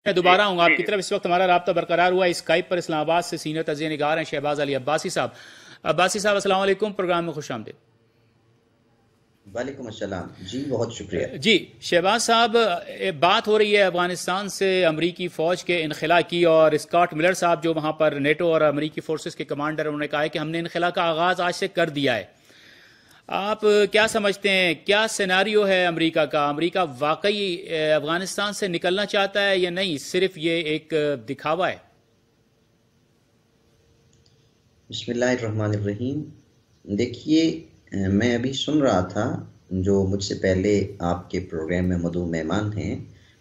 मैं दोबारा आऊंगा आपकी तरफ। इस वक्त हमारा राब्ता बरकरार हुआ स्काइप पर इस्लामाबाद से सीनियर तजिया निगार हैं शहबाज अली अब्बासी साहब। अब्बासी साहब अस्सलाम वालेकुम, प्रोग्राम में खुश आमदीद। वालेकुम अस्सलाम जी, बहुत शुक्रिया जी। शहबाज साहब, बात हो रही है अफगानिस्तान से अमरीकी फ़ौज के इनखला की, और स्कॉट मिलर साहब जो वहाँ पर नेटो और अमरीकी फोर्सेस के कमांडर, उन्होंने कहा है कि हमने इनखला का आगाज़ आज से कर दिया है। आप क्या समझते हैं, क्या सिनारियो है अमरीका का? अमरीका वाकई अफगानिस्तान से निकलना चाहता है या नहीं, सिर्फ ये एक दिखावा है? बिस्मिल्लाहिर्रहमानिर्रहीम। देखिए, मैं अभी सुन रहा था, जो मुझसे पहले आपके प्रोग्राम में मौजूद मेहमान हैं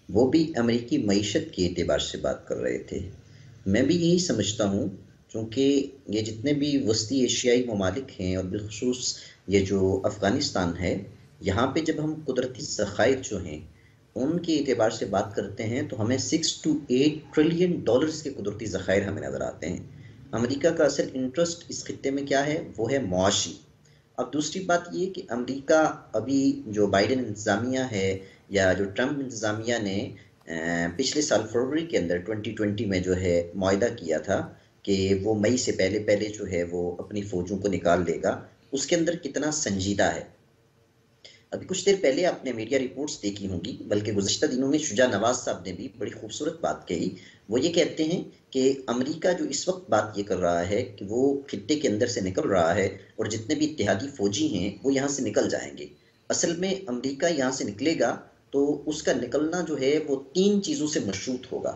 वो भी अमेरिकी मईशत के एतबार से बात कर रहे थे। मैं भी यही समझता हूँ, क्योंकि ये जितने भी वस्ती एशियाई ममालिक हैं और बिलखुसूस ये जो अफ़गानिस्तान है, यहाँ पे जब हम कुदरती ज़खायर जो हैं उनके एतबार से बात करते हैं तो हमें 6 to 8 ट्रिलियन डॉलर्स के कुदरती ज़खायर हमें नज़र आते हैं। अमेरिका का असल इंटरेस्ट इस खित्ते में क्या है, वो है मुआशी। अब दूसरी बात ये कि अमेरिका अभी जो बाइडेन इंतज़ामिया है या जो ट्रंप इंतज़ामिया ने पिछले साल फरवरी के अंदर 2020 में जो है मुआहदा किया था कि वो मई से पहले पहले जो है वो अपनी फ़ौजों को निकाल देगा, उसके अंदर कितना संजीदा है। अभी कुछ देर पहले आपने मीडिया रिपोर्ट्स देखी होंगी, बल्कि गुज़श्ता दिनों में शुजा नवाज साहब ने भी बड़ी खूबसूरत बात कही। वो ये कहते हैं कि अमेरिका जो इस वक्त बात ये कर रहा है कि वो खित्ते के अंदर से निकल रहा है और जितने भी इत्तेहादी फौजी हैं वो यहाँ से निकल जाएंगे। असल में अमेरिका यहाँ से निकलेगा तो उसका निकलना जो है वो 3 चीज़ों से मशरूत होगा।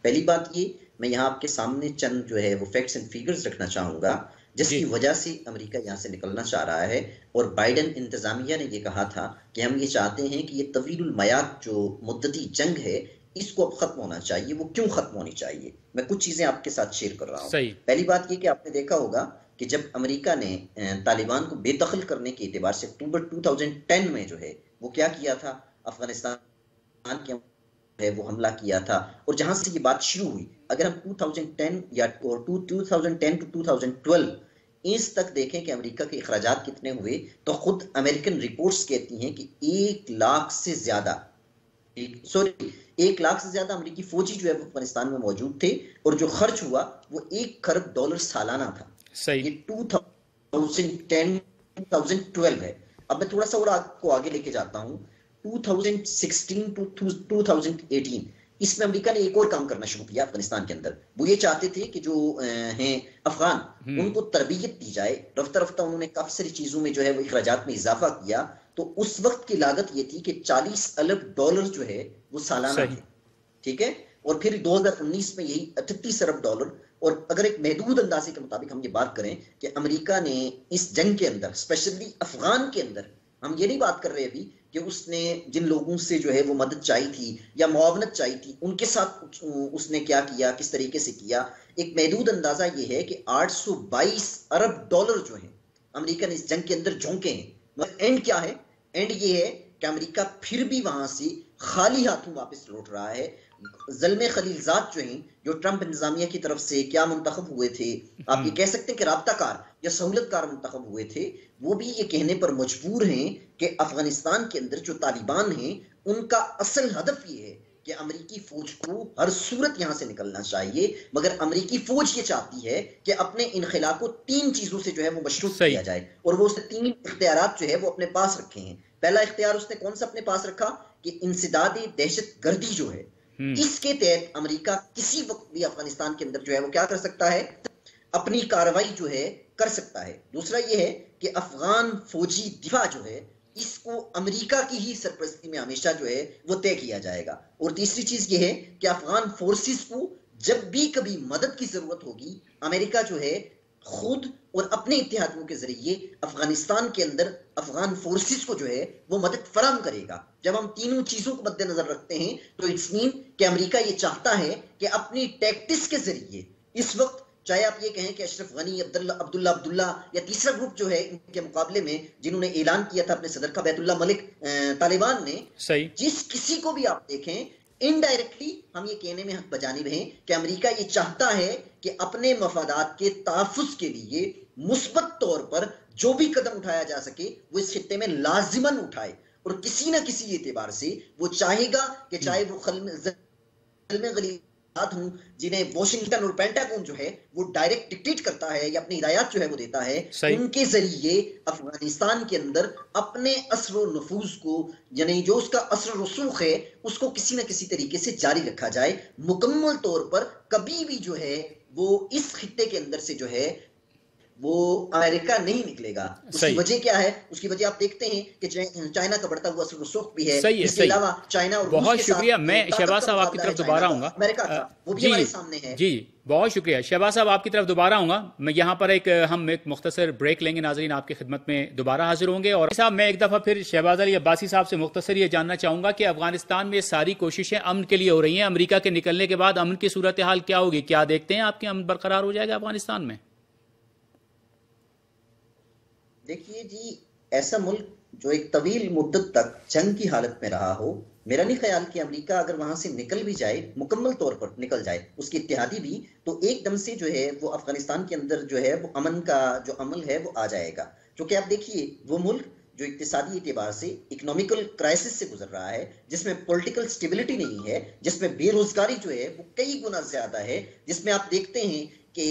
पहली बात ये, मैं यहाँ आपके सामने चंद जो है वो फैक्ट्स एंड फिगर्स रखना चाहूँगा जिसकी वजह से अमेरिका यहाँ से निकलना चाह रहा है। और बाइडेन इंतजामिया ने ये कहा था कि हम ये चाहते हैं कि ये तवीलुल मयाद जो मुद्दती जंग है इसको अब खत्म होना चाहिए। वो क्यों खत्म होनी चाहिए, मैं कुछ चीजें आपके साथ शेयर कर रहा हूँ। पहली बात ये कि आपने देखा होगा कि जब अमेरिका ने तालिबान को बेदखल करने के एतबार से अक्टूबर 2010 में जो है वो क्या किया था, अफगानिस्तान के है वो हमला किया था। और जहां से ये बात शुरू हुई, अगर हम 2010 या 2010 to 2012 इस तक देखें कि अमेरिका के अखराजात कितने हुए, तो खुद अमेरिकन रिपोर्ट्स कहती हैं कि 1 लाख से ज्यादा अमेरिकी फौजी जो है वो अफगानिस्तान में मौजूद थे, और जो खर्च हुआ वो $1 खरब सालाना था। ये 2010 2012 है। अब मैं थोड़ा सा और आपको आगे लेके जाता हूँ, 2016 to 2018 इसमें अमेरिका ने एक और काम करना शुरू किया अफगानिस्तान के अंदर। वो ये चाहते थे कि जो हैं अफगान उनको तरबियत दी जाए। रफ्ता रफ्ता उन्होंने काफी सारी चीजों में जो है वो अखराजात में इजाफा किया। तो उस वक्त की लागत ये थी कि $40 अरब जो है वो सालाना थे, ठीक है। और फिर 2019 में यही $38 अरब। और अगर एक महदूद अंदाजे के मुताबिक हम ये बात करें कि अमेरिका ने इस जंग के अंदर, स्पेशली अफगान के अंदर, हम ये नहीं बात कर रहे अभी कि उसने जिन लोगों से जो है वो मदद चाहिए थी या मुआवनत चाहिए थी उनके साथ उसने क्या किया, किस तरीके से किया। एक महदूद अंदाजा ये है कि $822 अरब जो है अमेरिका ने इस जंग के अंदर झोंके हैं। मगर एंड क्या है, एंड ये है कि अमेरिका फिर भी वहां से खाली हाथों वापस लौट रहा है। ज़ल्मे खलीलजाद जो हैं, जो ट्रंप इंतजामिया की तरफ से क्या मुंतखब हुए थे, आप ये कह सकते हैं कि राब्ताकार या सहूलतकार मुंतखब हुए थे, वो भी ये कहने पर मजबूर हैं कि अफगानिस्तान के अंदर जो तालिबान हैं उनका असल हदफ ये है कि अमेरिकी फौज को हर सूरत यहां से निकलना चाहिए। मगर अमेरिकी फौज ये चाहती है कि अपने इनखला को 3 चीजों से जो है वो मशरूत किया जाए, और वो उसने 3 इख्तियारात जो है वो अपने पास रखे हैं। पहला इख्तियार उसने कौन सा अपने पास रखा कि इंसदाद दहशत गर्दी जो है, इसके तहत अमेरिका किसी वक्त भी अफगानिस्तान के अंदर जो है वो क्या कर सकता है, अपनी कार्रवाई जो है कर सकता है। दूसरा ये है कि अफगान फौजी दिफा जो है इसको अमेरिका की ही सरपरस्ती में हमेशा जो है वो तय किया जाएगा। और तीसरी चीज ये है कि अफगान फोर्सेस को जब भी कभी मदद की जरूरत होगी, अमेरिका जो है खुद और अपने इत्तेहादियों के जरिए अफगानिस्तान के अंदर अफगान फोर्सेस को जो है वो मदद फराहम करेगा। जब हम तीनों चीजों को मद्देनजर रखते हैं तो इट्स मीन कि अमेरिका ये चाहता है कि अपनी टैक्टिक्स के जरिए इस वक्त, चाहे आप ये कहें कि अशरफ गनी, अब्दुल्ला या तीसरा ग्रुप जो है इनके मुकाबले में जिन्होंने ऐलान किया था अपने सदर का बैतुल्ला मलिक, तालिबान ने, जिस किसी को भी आप देखें इनडायरेक्टली हम ये कहने में हक बजानिब हैं कि अमेरिका ये चाहता है कि अपने मफादात के तहफ़्फ़ुज़ के लिए मुस्बत तौर पर जो भी कदम उठाया जा सके वो इस खित्ते में लाजिमन उठाए। और किसी ना किसी एतबार से वो चाहेगा कि चाहे वो में गलीबात हूं, जिन्हें वॉशिंगटन और पेंटागन जो है वो डायरेक्ट डिक्टेट करता है या अपनी हिदायत जो है वो देता है, उनके जरिए अफगानिस्तान के अंदर अपने असर और नफूज को, यानी जो उसका असर रसूख है, उसको किसी न किसी तरीके से जारी रखा जाए। मुकम्मल तौर पर कभी भी जो है वो इस खित्ते के अंदर से जो है वो अमेरिका नहीं निकलेगा। उसकी वजह क्या है? उसकी वजह आप देखते हैं कि चाइना का बढ़ता हुआ रसूख भी है। इसके अलावा चाइना और बहुत शुक्रिया। मैं शहबाज साहब आपकी तरफ दोबारा आऊंगा, अमेरिका का वो भी हमारे सामने है। जी बहुत शुक्रिया शहबाज साहब, आपकी तरफ दोबारा आऊंगा। मैं यहाँ पर हम एक मुख्तसर ब्रेक लेंगे, नाजरीन आपकी खिदमत में दोबारा हाजिर होंगे। और साहब मैं एक दफ़ा फिर शहबाज अली अब्बासी साहब से मुख्तसर ये जानना चाहूंगा कि अफगानिस्तान में सारी कोशिशें अमन के लिए हो रही हैं, अमेरिका के निकलने के बाद अमन की सूरत हाल क्या होगी? क्या देखते हैं आपके अमन बरकरार हो जाएगा अफगानिस्तान में? देखिए जी, ऐसा मुल्क जो एक तवील मुद्दत तक जंग की हालत में रहा हो, मेरा नहीं ख्याल कि अमेरिका अगर वहां से निकल भी जाए, मुकम्मल तौर पर निकल जाए, उसके इत्तेहादी भी, तो एकदम से जो है वो अफगानिस्तान के अंदर जो है वो अमन का जो अमल है वो आ जाएगा। क्योंकि आप देखिए वो मुल्क जो इक्तिसादी एतबार से इकोनॉमिकल क्राइसिस से गुजर रहा है, जिसमें पॉलिटिकल स्टेबिलिटी नहीं है, जिसमें बेरोजगारी जो है वो कई गुना ज्यादा है, जिसमें आप देखते हैं कि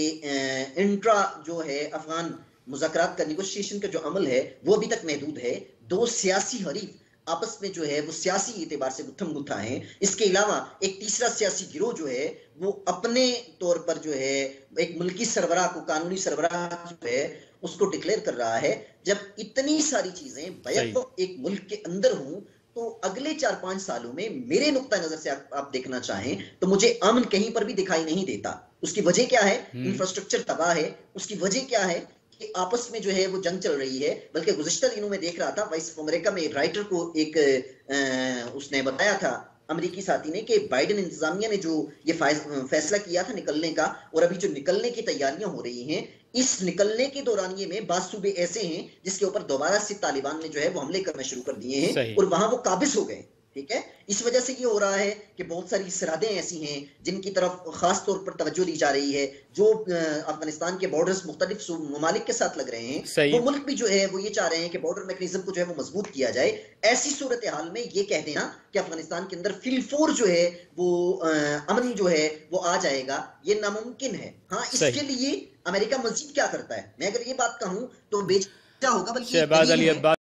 इंट्रा जो है अफगान मुज़ाकरात का, नेगोशिएशन का जो अमल है वो अभी तक महदूद है। दो सियासी हरीफ आपस में जो है वो सियासी एतबार से गुत्थम गुत्था हैं। इसके अलावा एक तीसरा सियासी गिरोह जो है वो अपने तौर पर जो है एक मुल्की सरबराह को, कानूनी सरबराह जो है उसको डिक्लेयर कर रहा है। जब इतनी सारी चीजें बैक एक मुल्क के अंदर हों, तो अगले 4-5 सालों में मेरे नुक्ता नजर से आप देखना चाहें तो मुझे अमन कहीं पर भी दिखाई नहीं देता। उसकी वजह क्या है? इंफ्रास्ट्रक्चर तबाह है। उसकी वजह क्या है? कि आपस में जो है वो जंग चल रही है। बल्कि गुज़िश्ता दिनों में देख रहा था, वॉइस ऑफ अमेरिका में एक राइटर को एक उसने बताया था, अमेरिकी साथी ने, कि बाइडेन इंतजामिया ने जो ये फैसला किया था निकलने का, और अभी जो निकलने की तैयारियां हो रही हैं, इस निकलने के दौरान में बाद सूबे ऐसे हैं जिसके ऊपर दोबारा से तालिबान ने जो है वो हमले करना शुरू कर दिए हैं और वहां वो काबिज हो गए। ठीक है, इस वजह से ये हो रहा है कि बहुत सारी सरहदें ऐसी हैं जिनकी तरफ खास तौर पर तवज्जो दी जा रही है, जो अफगानिस्तान के बॉर्डर्स मुख्तलिफ ममालिक के साथ लग रहे हैं। वो मुल्क भी जो है वो ये चाह रहे हैं कि बॉर्डर मैकेनिज्म को जो है वो मजबूत किया जाए। ऐसी सूरत हाल में ये कह देना कि अफगानिस्तान के अंदर फिलफोर जो है वो अमन जो है वो आ जाएगा, ये नामुमकिन है। हाँ, इसके लिए अमेरिका मजीद क्या करता है, मैं अगर ये बात कहूं तो बेचा होगा, बल्कि